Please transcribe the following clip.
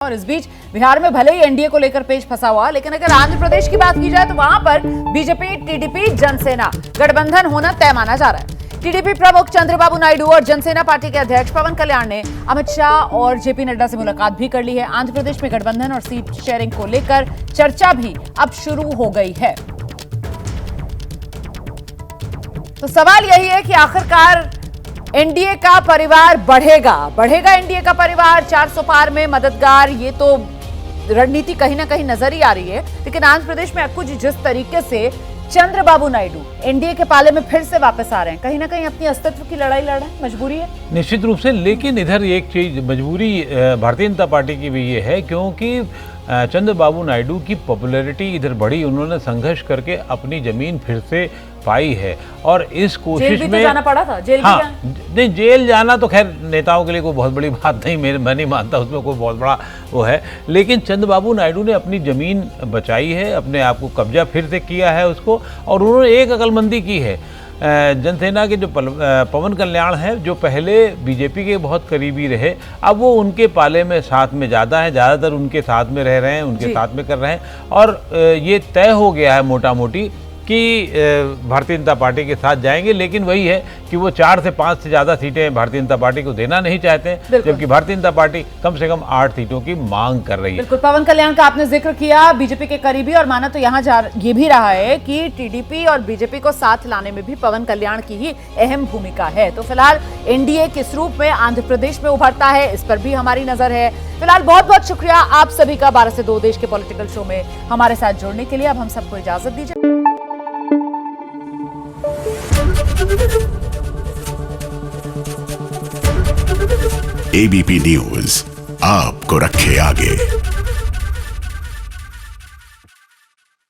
और इस बीच बिहार में भले ही एनडीए को लेकर पेच फंसा हुआ, लेकिन अगर आंध्र प्रदेश की बात की जाए तो वहां पर बीजेपी, टीडीपी, जनसेना गठबंधन होना तय माना जा रहा है। टीडीपी प्रमुख चंद्रबाबू नायडू और जनसेना पार्टी के अध्यक्ष पवन कल्याण ने अमित शाह और जेपी नड्डा से मुलाकात भी कर ली है। आंध्र प्रदेश में गठबंधन और सीट शेयरिंग को लेकर चर्चा भी अब शुरू हो गई है। तो सवाल यही है कि आखिरकार एनडीए का परिवार बढ़ेगा एनडीए का परिवार 400 पार में मददगार, ये तो रणनीति कहीं ना कहीं नजर ही आ रही है। लेकिन आंध्र प्रदेश में कुछ जिस तरीके से चंद्रबाबू नायडू एनडीए के पाले में फिर से वापस आ रहे हैं, कहीं ना कहीं अपनी अस्तित्व की लड़ाई लड़ रहे हैं, मजबूरी है निश्चित रूप से। लेकिन इधर एक चीज मजबूरी भारतीय जनता पार्टी की भी ये है, क्योंकि चंद्रबाबू नायडू की पॉपुलैरिटी इधर बढ़ी, उन्होंने संघर्ष करके अपनी जमीन फिर से पाई है। और इस कोशिश में जाना पड़ा था, जेल नहीं, जेल जाना तो खैर नेताओं के लिए कोई बहुत बड़ी बात नहीं, मैं नहीं मानता उसमें कोई बहुत बड़ा वो है। लेकिन चंद्रबाबू नायडू ने अपनी जमीन बचाई है, अपने आप को कब्जा फिर से किया है उसको, और उन्होंने एक अकलमंदी की है। जनसेना के जो पवन कल्याण हैं, जो पहले बीजेपी के बहुत करीबी रहे, अब वो उनके पाले में साथ में ज़्यादा हैं, ज़्यादातर उनके साथ में रह रहे हैं, उनके साथ में कर रहे हैं। और ये तय हो गया है मोटा मोटी कि भारतीय जनता पार्टी के साथ जाएंगे। लेकिन वही है कि वो 4 से 5 से ज़्यादा सीटें भारतीय जनता पार्टी को देना नहीं चाहते हैं, जबकि भारतीय जनता पार्टी कम से कम 8 सीटों की मांग कर रही है। बिल्कुल, पवन कल्याण का आपने जिक्र किया, बीजेपी के करीबी, और माना तो यहाँ ये भी रहा है कि टीडीपी और बीजेपी को साथ लाने में भी पवन कल्याण की ही अहम भूमिका है। तो फिलहाल एनडीए किस रूप में आंध्र प्रदेश में उभरता है, इस पर भी हमारी नजर है। फिलहाल बहुत बहुत शुक्रिया आप सभी का 12 से 2 देश के पॉलिटिकल शो में हमारे साथ जुड़ने के लिए। अब हम सबको इजाजत दीजिए। एबीपी न्यूज आपको रखे आगे।